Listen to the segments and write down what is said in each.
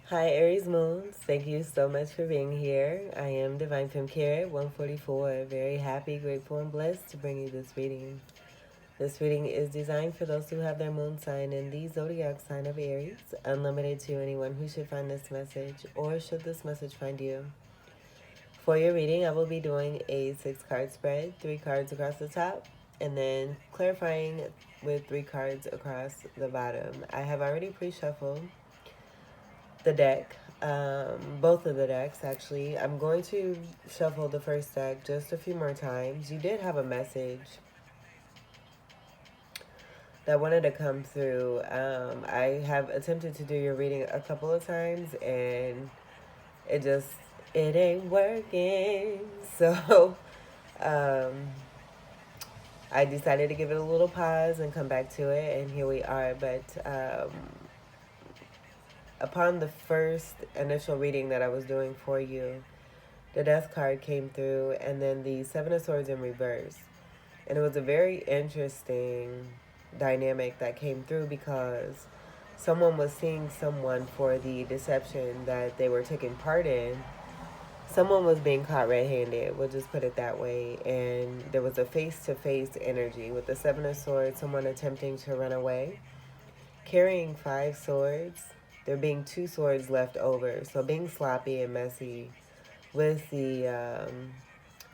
Hi, Aries Moons. Thank you so much for being here. I am Divine Femme Carrot 144. Very happy, grateful, and blessed to bring you this reading. This reading is designed for those who have their moon sign in the zodiac sign of Aries, unlimited to anyone who should find this message or should this message find you. For your reading, I will be doing a 6-card spread, 3 cards across the top, and then clarifying with 3 cards across the bottom. I have already pre-shuffled the deck, both of the decks actually. I'm going to shuffle the first deck just a few more times. You did have a message that wanted to come through. I have attempted to do your reading a couple of times and it just, it ain't working. So, um, I decided to give it a little pause and come back to it, and here we are. But upon the first initial reading that I was doing for you, the Death card came through, and then the Seven of Swords in reverse. And it was a very interesting dynamic that came through because someone was seeing someone for the deception that they were taking part in. Someone was being caught red-handed, we'll just put it that way. And there was a face-to-face energy with the Seven of Swords, someone attempting to run away, carrying 5 swords. There being 2 swords left over, so being sloppy and messy with the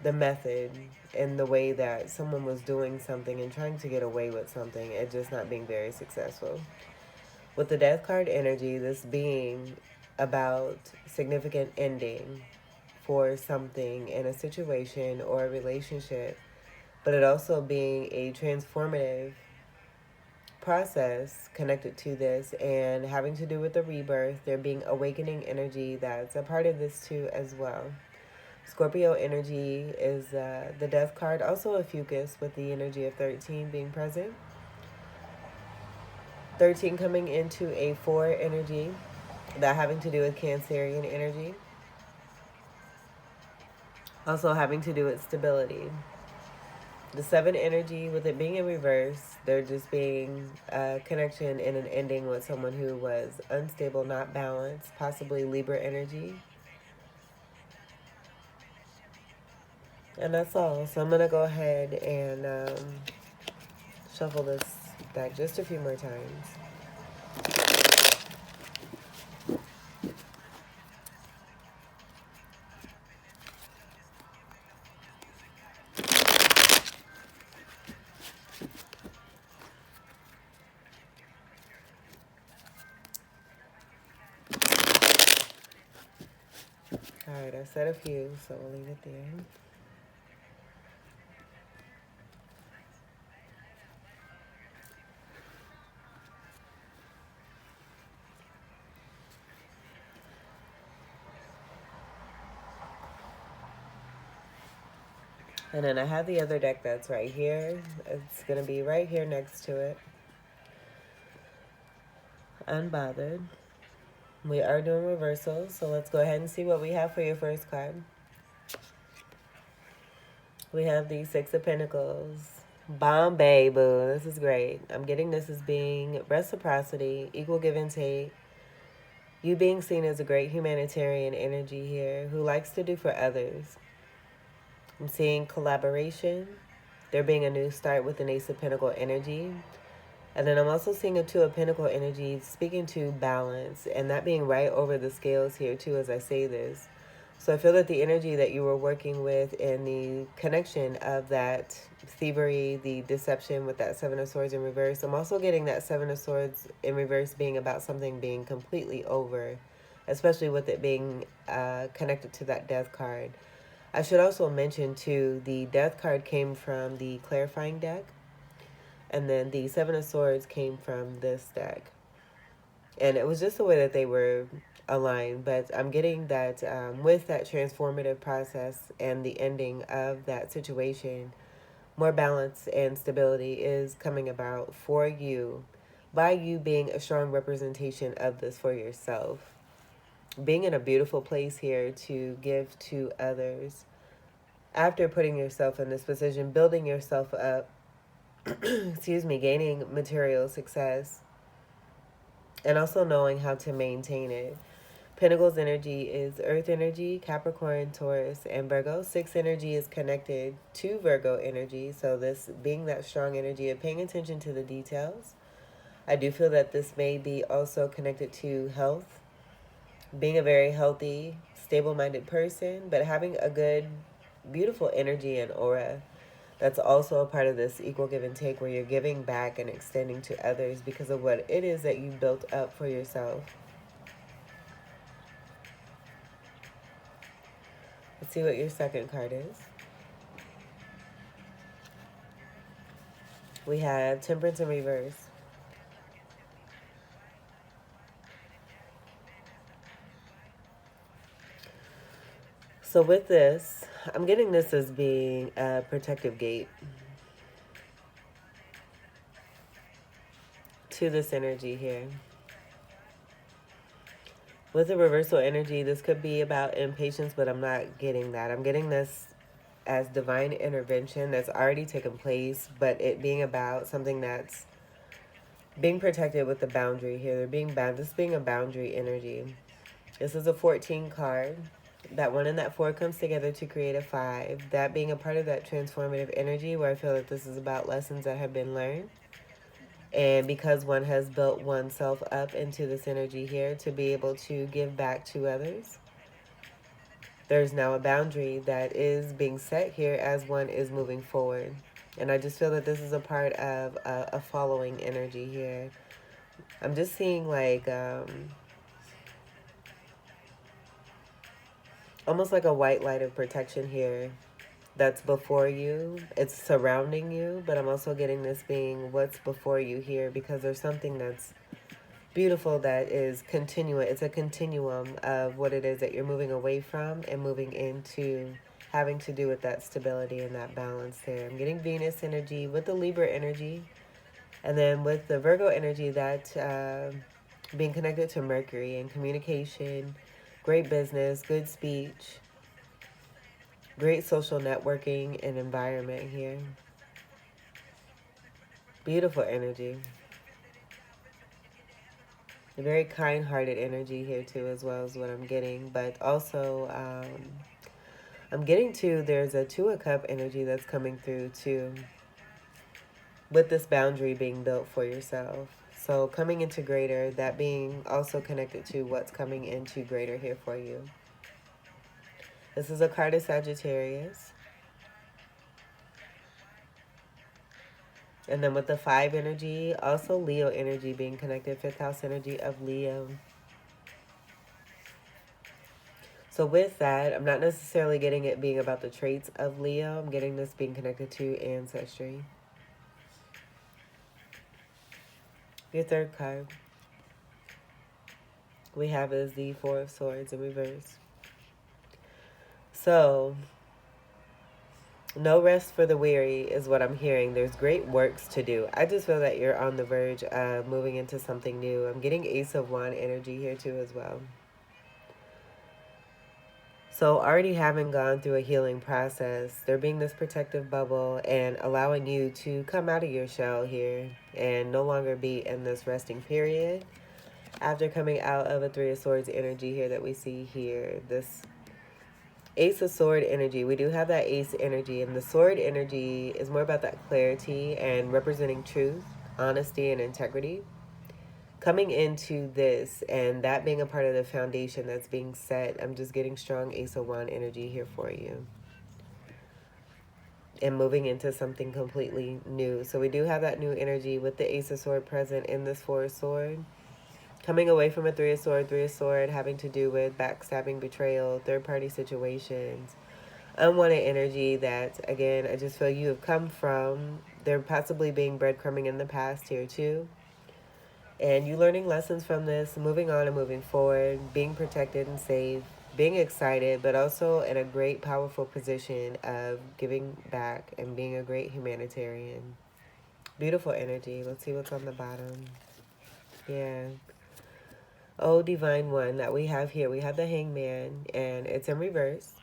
method and the way that someone was doing something and trying to get away with something and just not being very successful. With the Death card energy, this being about significant ending for something in a situation or a relationship, but it also being a transformative process connected to this and having to do with the rebirth, there being awakening energy that's a part of this too as well. Scorpio energy is the Death card, also a fucus with the energy of 13 being present. 13 coming into a 4 energy, that having to do with Cancerian energy. Also having to do with stability. The 7 energy, with it being in reverse, there just being a connection and an ending with someone who was unstable, not balanced, possibly Libra energy. And that's all. So I'm going to go ahead and shuffle this deck just a few more times. Alright, I said a few, so we'll leave it there. And then I have the other deck that's right here. It's going to be right here next to it. Unbothered. We are doing reversals, so let's go ahead and see what we have for your first card. We have the 6 of Pentacles. Bombay, boo. This is great. I'm getting this as being reciprocity, equal give and take. You being seen as a great humanitarian energy here who likes to do for others. I'm seeing collaboration. There being a new start with an Ace of Pentacle energy. And then I'm also seeing a 2 of Pentacle energy speaking to balance, and that being right over the scales here too as I say this. So I feel that the energy that you were working with and the connection of that thievery, the deception with that 7 of Swords in reverse. I'm also getting that 7 of Swords in reverse being about something being completely over, especially with it being connected to that Death card. I should also mention too, the Death card came from the clarifying deck. And then the 7 of Swords came from this deck. And it was just the way that they were aligned. But I'm getting that with that transformative process and the ending of that situation, more balance and stability is coming about for you by you being a strong representation of this for yourself. Being in a beautiful place here to give to others. After putting yourself in this position, building yourself up, excuse me, gaining material success, and also knowing how to maintain it. Pentacles energy is Earth energy, Capricorn, Taurus, and Virgo. 6 energy is connected to Virgo energy. So this being that strong energy of paying attention to the details. I do feel that this may be also connected to health, being a very healthy, stable-minded person, but having a good, beautiful energy and aura. That's also a part of this equal give and take, where you're giving back and extending to others because of what it is that you built up for yourself. Let's see what your second card is. We have Temperance in reverse. So with this, I'm getting this as being a protective gate to this energy here. With the reversal energy, this could be about impatience, but I'm not getting that. I'm getting this as divine intervention that's already taken place, but it being about something that's being protected with the boundary here. They're being bound. This being a boundary energy. This is a 14 card. That 1 and that 4 comes together to create a 5. That being a part of that transformative energy, where I feel that this is about lessons that have been learned. And because one has built oneself up into this energy here to be able to give back to others, there's now a boundary that is being set here as one is moving forward. And I just feel that this is a part of a following energy here. I'm just seeing like almost like a white light of protection here that's before you. It's surrounding you, but I'm also getting this being what's before you here, because there's something that's beautiful that is continuous. It's a continuum of what it is that you're moving away from and moving into, having to do with that stability and that balance there. I'm getting Venus energy with the Libra energy, and then with the Virgo energy, that being connected to Mercury and communication, great business, good speech, great social networking and environment here. Beautiful energy. A very kind-hearted energy here too, as well as what I'm getting. But also, I'm getting to, there's a 2 of Cup energy that's coming through too, with this boundary being built for yourself. So coming into greater, that being also connected to what's coming into greater here for you. This is a card of Sagittarius. And then with the 5 energy, also Leo energy being connected, 5th house energy of Leo. So with that, I'm not necessarily getting it being about the traits of Leo. I'm getting this being connected to ancestry. Your third card we have is the 4 of Swords in reverse. So, no rest for the weary is what I'm hearing. There's great works to do. I just feel that you're on the verge of moving into something new. I'm getting Ace of Wands energy here too as well. So already having gone through a healing process, there being this protective bubble and allowing you to come out of your shell here and no longer be in this resting period. After coming out of a 3 of Swords energy here that we see here, this Ace of Sword energy, we do have that Ace energy, and the Sword energy is more about that clarity and representing truth, honesty, and integrity. Coming into this and that being a part of the foundation that's being set, I'm just getting strong Ace of Wands energy here for you. And moving into something completely new. So we do have that new energy with the Ace of Sword present in this 4 of Sword. Coming away from a 3 of Sword having to do with backstabbing, betrayal, third-party situations. Unwanted energy that, again, I just feel you have come from. There possibly being breadcrumbing in the past here too. And you learning lessons from this, moving on and moving forward, being protected and safe, being excited, but also in a great, powerful position of giving back and being a great humanitarian. Beautiful energy. Let's see what's on the bottom. Yeah. Oh, Divine One that we have here. We have the Hangman, and it's in reverse.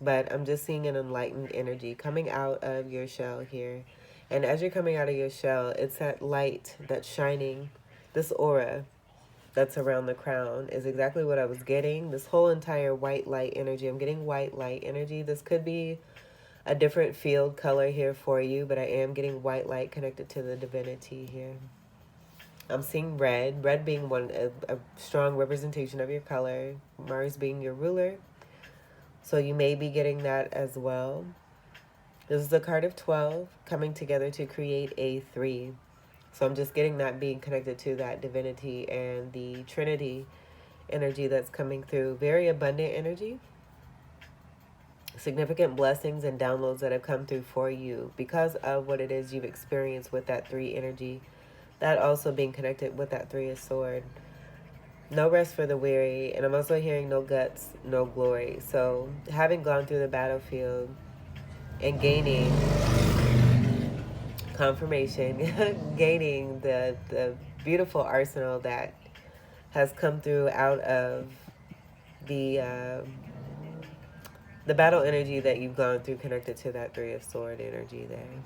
But I'm just seeing an enlightened energy coming out of your shell here. And as you're coming out of your shell, it's that light that's shining, this aura that's around the crown is exactly what I was getting. This whole entire white light energy. I'm getting white light energy. This could be a different field color here for you, but I am getting white light connected to the divinity here. I'm seeing red being a strong representation of your color, Mars being your ruler. So you may be getting that as well. This is a card of 12 coming together to create a 3. So I'm just getting that being connected to that divinity and the Trinity energy that's coming through. Very abundant energy. Significant blessings and downloads that have come through for you because of what it is you've experienced with that 3 energy. That also being connected with that 3 of sword. No rest for the weary. And I'm also hearing no guts, no glory. So having gone through the battlefield and gaining confirmation, gaining the beautiful arsenal that has come through out of the uh, the battle energy that you've gone through connected to that 3 of sword energy there.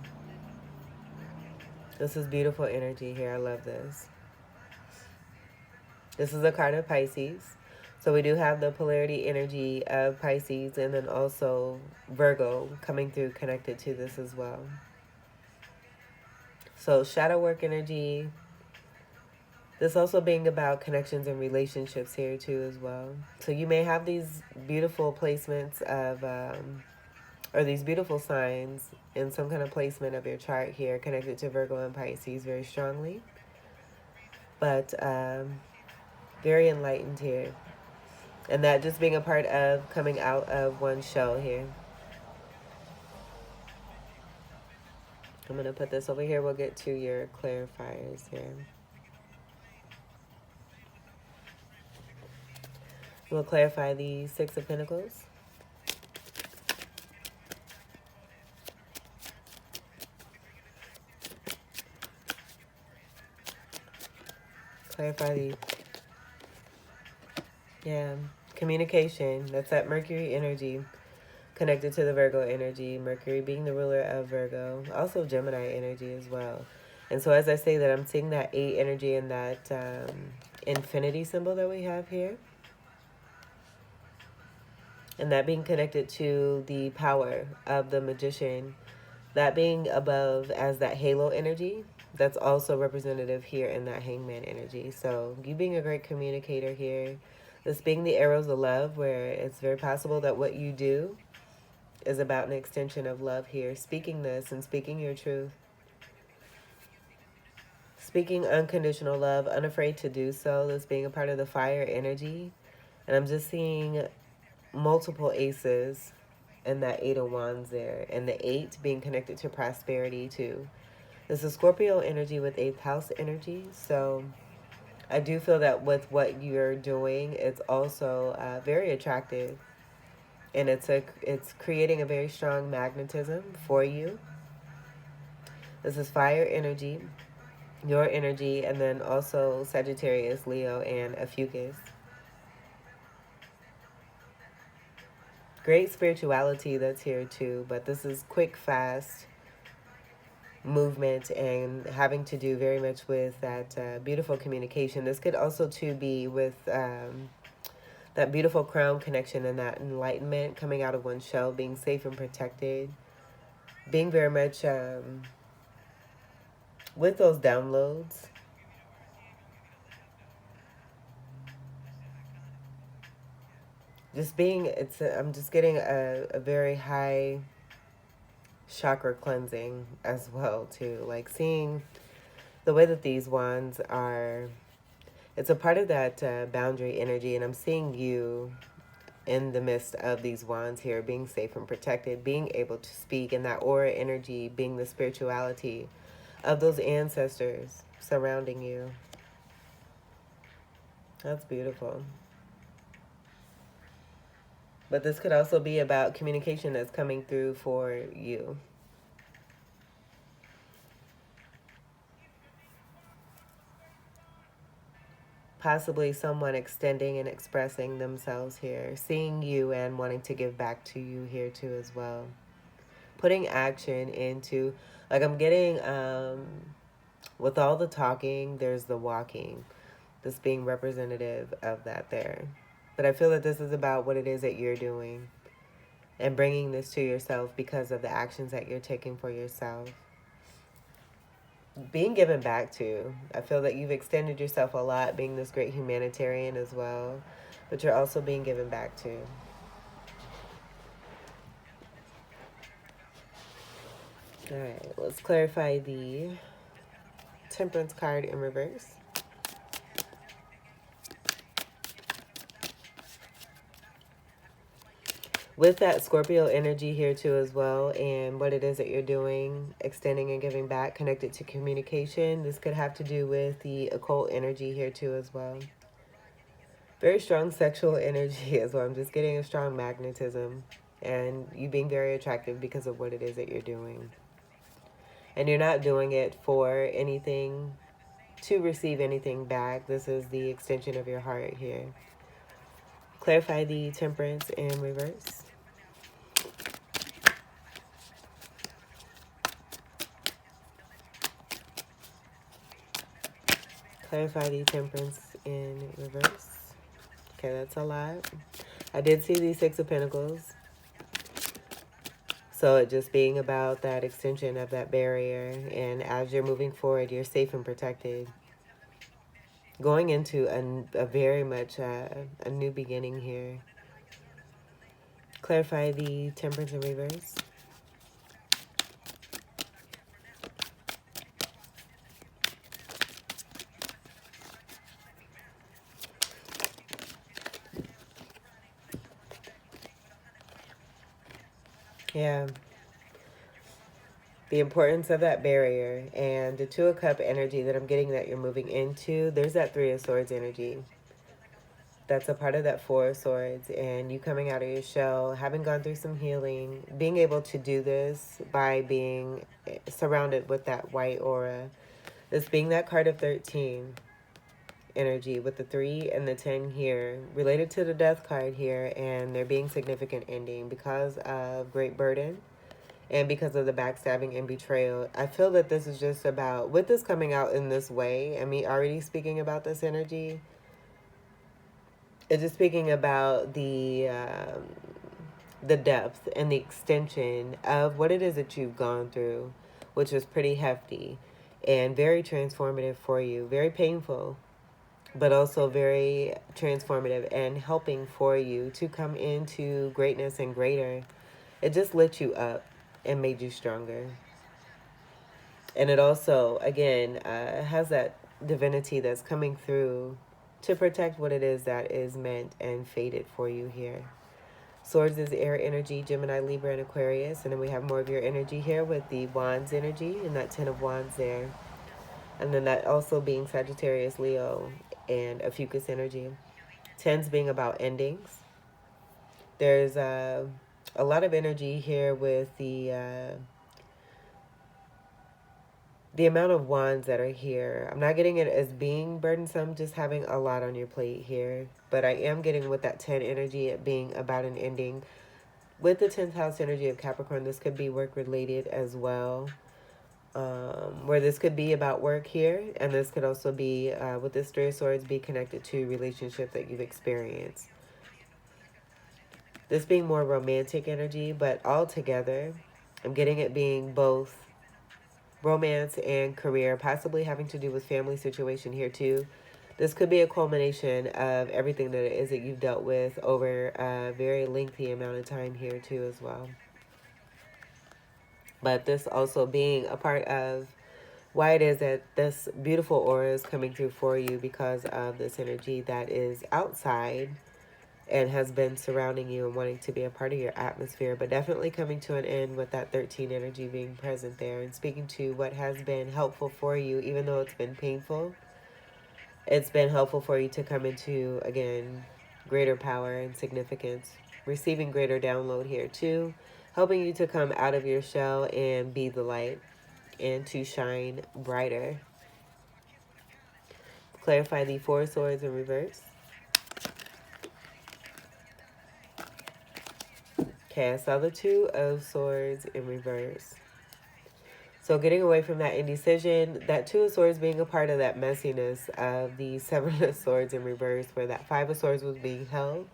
This is beautiful energy here. I love this. This is a card of Pisces. So we do have the polarity energy of Pisces and then also Virgo coming through connected to this as well. So shadow work energy. This also being about connections and relationships here too as well. So you may have these beautiful placements of, or these beautiful signs in some kind of placement of your chart here connected to Virgo and Pisces very strongly. But very enlightened here. And that just being a part of coming out of one shell here. I'm going to put this over here. We'll get to your clarifiers here. We'll clarify the 6 of Pentacles. Clarify the, communication. That's that Mercury energy connected to the Virgo energy. Mercury being the ruler of Virgo. Also Gemini energy as well. And so as I say that, I'm seeing that 8 energy and that infinity symbol that we have here. And that being connected to the power of the magician. That being above as that halo energy. That's also representative here in that hangman energy. So you being a great communicator here. This being the arrows of love, where it's very possible that what you do is about an extension of love here. Speaking this and speaking your truth. Speaking unconditional love, unafraid to do so. This being a part of the fire energy. And I'm just seeing multiple aces and that 8 of wands there. And the 8 being connected to prosperity too. This is Scorpio energy with 8th house energy. So I do feel that with what you're doing, it's also very attractive. And it's creating a very strong magnetism for you. This is fire energy, your energy, and then also Sagittarius, Leo, and a Fucus. Great spirituality that's here too, but this is quick, fast movement and having to do very much with that beautiful communication. This could also too be with that beautiful crown connection and that enlightenment coming out of one's shell, being safe and protected, being very much with those downloads. Just being, I'm just getting a very high chakra cleansing as well too. Like seeing the way that these wands are, it's a part of that boundary energy, and I'm seeing you in the midst of these wands here, being safe and protected, being able to speak, and that aura energy being the spirituality of those ancestors surrounding you. That's beautiful. But this could also be about communication that's coming through for you. Possibly someone extending and expressing themselves here, seeing you and wanting to give back to you here too as well. Putting action into, like I'm getting, with all the talking, there's the walking. this being representative of that there. But I feel that this is about what it is that you're doing and bringing this to yourself because of the actions that you're taking for yourself. Being given back to. I feel that you've extended yourself a lot, being this great humanitarian as well, but you're also being given back to. All right, let's clarify the Temperance card in reverse. With that Scorpio energy here too as well, and what it is that you're doing, extending and giving back, connected to communication. This could have to do with the occult energy here too as well. Very strong sexual energy as well. I'm just getting a strong magnetism and you being very attractive because of what it is that you're doing. And you're not doing it for anything, to receive anything back. This is the extension of your heart here. Clarify the Temperance in reverse. Clarify the Temperance in reverse. Okay, that's a lot. I did see the Six of Pentacles. So it just being about that extension of that barrier. And as you're moving forward, you're safe and protected. Going into a very much a new beginning here. Clarify the Temperance in reverse. Yeah. The importance of that barrier and the Two of Cup energy that I'm getting that you're moving into. There's that Three of Swords energy. That's a part of that Four of Swords, and you coming out of your shell, having gone through some healing, being able to do this by being surrounded with that white aura. This being that card of 13 energy with the 3 and the 10 here, related to the Death card here, and there being significant ending because of great burden and because of the backstabbing and betrayal. I feel that this is just about, with this coming out in this way, and me already speaking about this energy, it's just speaking about the depth and the extension of what it is that you've gone through, which was pretty hefty and very transformative for you, very painful, but also very transformative and helping for you to come into greatness and greater. It just lit you up and made you stronger. And it also, again, has that divinity that's coming through to protect what it is that is meant and fated for you here. Swords is air energy, Gemini, Libra, and Aquarius. And then we have more of your energy here with the Wands energy and that 10 of Wands there. And then that also being Sagittarius, Leo, and a Fucus energy. 10s being about endings. There's a lot of energy here with the amount of wands that are here. I'm not getting it as being burdensome, just having a lot on your plate here. But I am getting with that 10 energy, it being about an ending. With the 10th house energy of Capricorn, this could be work related as well. Where this could be about work here. And this could also be, with this Three of Swords, be connected to relationship that you've experienced. This being more romantic energy, but all together, I'm getting it being both romance and career, possibly having to do with family situation here too. This could be a culmination of everything that it is that you've dealt with over a very lengthy amount of time here too as well. But this also being a part of why it is that this beautiful aura is coming through for you, because of this energy that is outside and has been surrounding you and wanting to be a part of your atmosphere, but definitely coming to an end with that 13 energy being present there and speaking to what has been helpful for you, even though it's been painful. It's been helpful for you to come into, again, greater power and significance, receiving greater download here too, helping you to come out of your shell and be the light and to shine brighter. Clarify the Four of Swords in reverse. Okay, I saw the Two of Swords in reverse. So getting away from that indecision, that Two of Swords being a part of that messiness of the Seven of Swords in reverse, where that Five of Swords was being held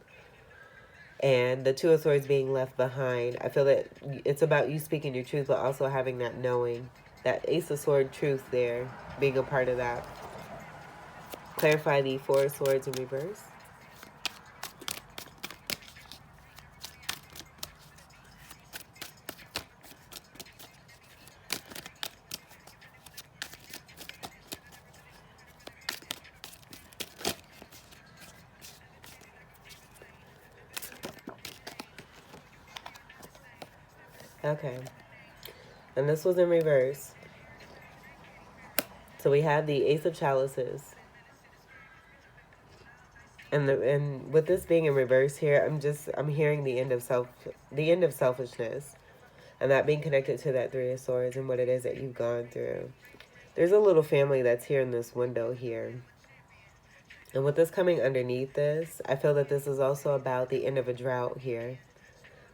and the Two of Swords being left behind. I feel that it's about you speaking your truth, but also having that knowing, that Ace of Swords truth there, being a part of that. Clarify the Four of Swords in reverse. Okay. And this was in reverse. So we have the Ace of Chalices. And with this being in reverse here, I'm hearing the end of selfishness. And that being connected to that Three of Swords and what it is that you've gone through. There's a little family that's here in this window here. And with this coming underneath this, I feel that this is also about the end of a drought here.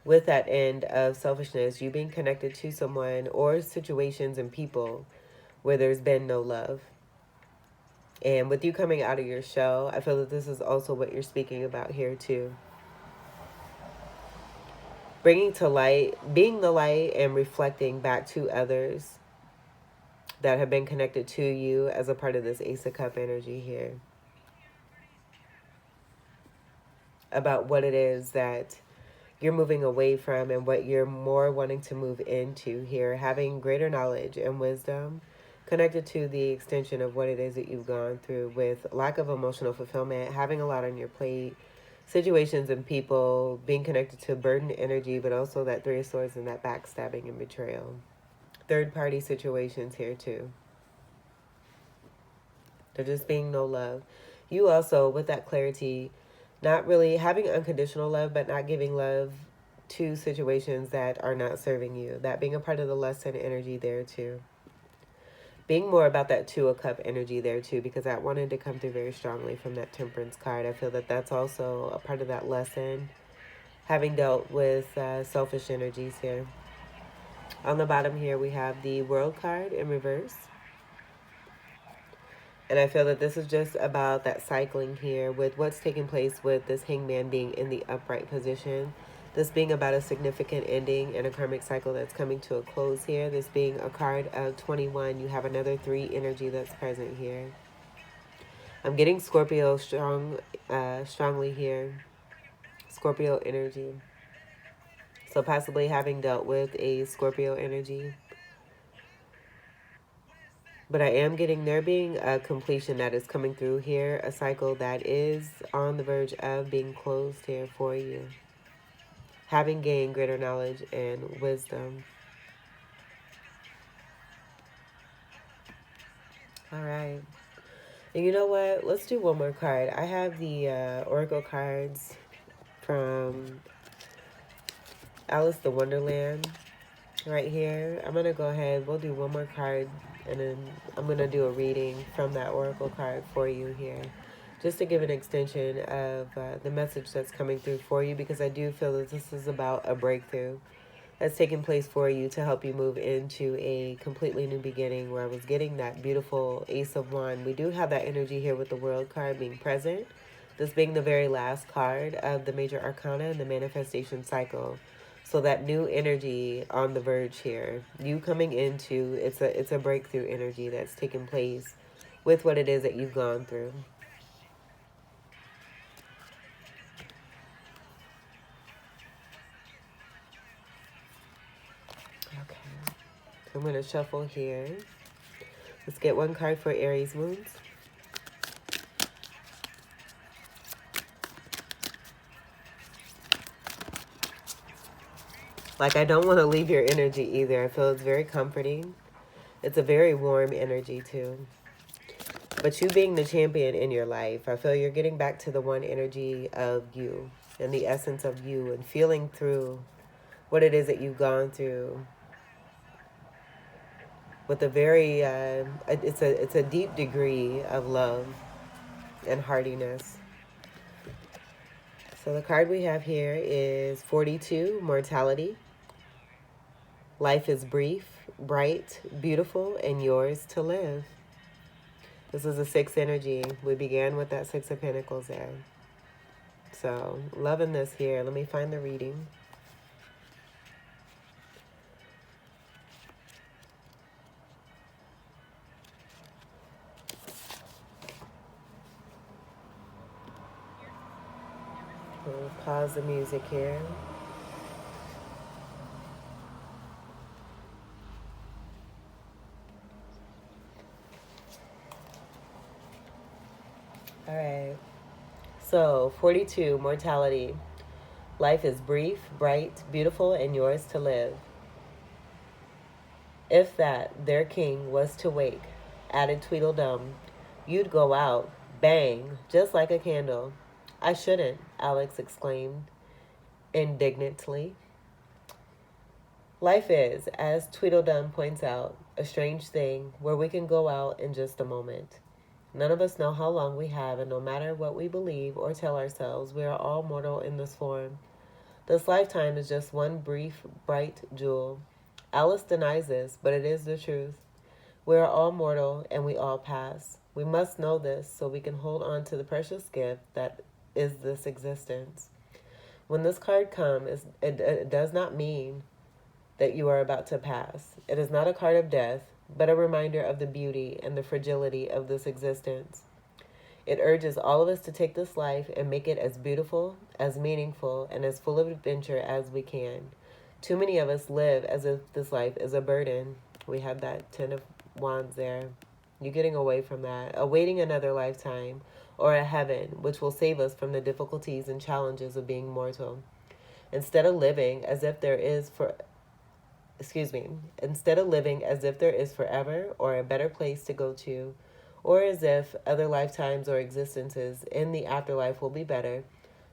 With that end of selfishness, you being connected to someone or situations and people where there's been no love. And with you coming out of your shell, I feel that this is also what you're speaking about here too. Bringing to light, being the light and reflecting back to others that have been connected to you as a part of this Ace of Cup energy here. About what it is that you're moving away from and what you're more wanting to move into here. Having greater knowledge and wisdom connected to the extension of what it is that you've gone through with lack of emotional fulfillment, having a lot on your plate, situations and people, being connected to burden energy, but also that Three of Swords and that backstabbing and betrayal. Third party situations here too. There just being no love. You also, with that clarity, not really having unconditional love, but not giving love to situations that are not serving you. That being a part of the lesson energy there too. Being more about that Two of Cup energy there too, because that wanted to come through very strongly from that Temperance card. I feel that that's also a part of that lesson, having dealt with selfish energies here. On the bottom here, we have the World card in reverse. And I feel that this is just about that cycling here with what's taking place with this Hangman being in the upright position. This being about a significant ending in a karmic cycle that's coming to a close here. This being a card of 21. You have another 3 energy that's present here. I'm getting Scorpio strongly here. Scorpio energy. So possibly having dealt with a Scorpio energy. But I am getting there being a completion that is coming through here, a cycle that is on the verge of being closed here for you. Having gained greater knowledge and wisdom. All right. And you know what? Let's do one more card. I have the Oracle cards from Alice the Wonderland right here. I'm going to go ahead. We'll do one more card. And then I'm going to do a reading from that Oracle card for you here. Just to give an extension of the message that's coming through for you. Because I do feel that this is about a breakthrough that's taking place for you to help you move into a completely new beginning, where I was getting that beautiful Ace of Wands. We do have that energy here with the World card being present. This being the very last card of the Major Arcana and the manifestation cycle. So that new energy on the verge here, you coming into, it's a breakthrough energy that's taking place with what it is that you've gone through. Okay, so I'm going to shuffle here. Let's get one card for Aries moons. Like, I don't want to leave your energy either. I feel it's very comforting. It's a very warm energy too. But you being the champion in your life, I feel you're getting back to the one energy of you and the essence of you and feeling through what it is that you've gone through with a very, it's a deep degree of love and heartiness. So the card we have here is 42, mortality. Life is brief. bright, beautiful, and yours to live. This is a sixth energy. We began with that Six of Pentacles there. So, loving this here. Let me find the reading. We'll pause the music here. All right. So, 42, mortality. Life is brief, bright, beautiful, and yours to live. If that their king was to wake, added Tweedledum, you'd go out, bang, just like a candle. I shouldn't, Alex exclaimed indignantly. Life is, as Tweedledum points out, a strange thing where we can go out in just a moment. None of us know how long we have, and no matter what we believe or tell ourselves, we are all mortal in this form. This lifetime is just one brief, bright jewel. Alice denies this, but it is the truth. We are all mortal, and we all pass. We must know this so we can hold on to the precious gift that is this existence. When this card comes, it does not mean that you are about to pass. It is not a card of death, but a reminder of the beauty and the fragility of this existence. It urges all of us to take this life and make it as beautiful, as meaningful, and as full of adventure as we can. Too many of us live as if this life is a burden. We have that Ten of Wands there. You're getting away from that, awaiting another lifetime or a heaven which will save us from the difficulties and challenges of being mortal. Instead of living as if there is instead of living as if there is forever or a better place to go to, or as if other lifetimes or existences in the afterlife will be better,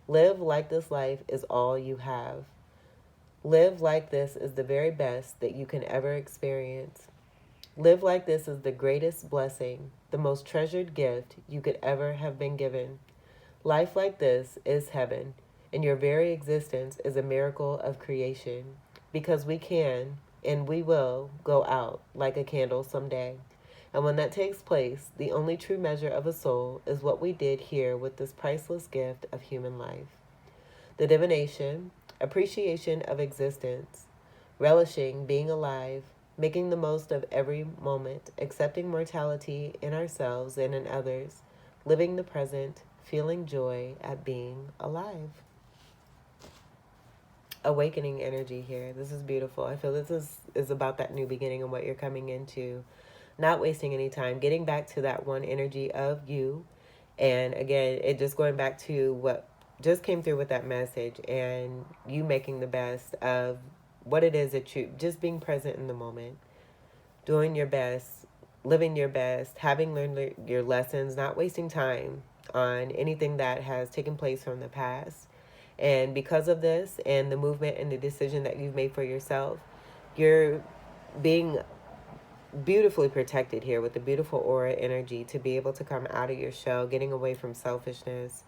live like this life is all you have. Live like this is the very best that you can ever experience. Live like this is the greatest blessing, the most treasured gift you could ever have been given. Life like this is heaven, and your very existence is a miracle of creation, because we can and we will go out like a candle someday. And when that takes place, the only true measure of a soul is what we did here with this priceless gift of human life. The divination, appreciation of existence, relishing being alive, making the most of every moment, accepting mortality in ourselves and in others, living the present, feeling joy at being alive. Awakening energy here. This is beautiful. I feel this is about that new beginning and what you're coming into. Not wasting any time, getting back to that one energy of you. And again, it just going back to what just came through with that message, and you making the best of what it is that you, just being present in the moment, doing your best, living your best, having learned your lessons, not wasting time on anything that has taken place from the past. And because of this and the movement and the decision that you've made for yourself, you're being beautifully protected here with the beautiful aura energy to be able to come out of your shell, getting away from selfishness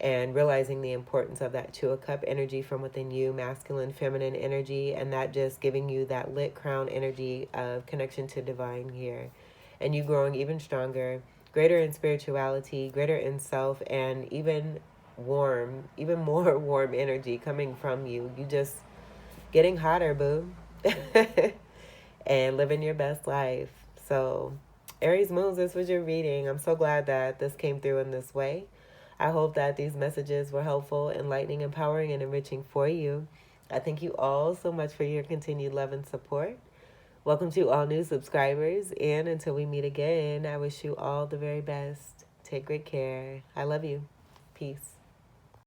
and realizing the importance of that Two of Cup energy from within you, masculine, feminine energy, and that just giving you that lit crown energy of connection to divine here. And you growing even stronger, greater in spirituality, greater in self, and even even more warm energy coming from you. You just getting hotter, boo. And living your best life. So, Aries moons, this was your reading. I'm so glad that this came through in this way. I hope that these messages were helpful, enlightening, empowering, and enriching for you. I thank you all so much for your continued love and support. Welcome to all new subscribers. And until we meet again, I wish you all the very best. Take great care. I love you. Peace.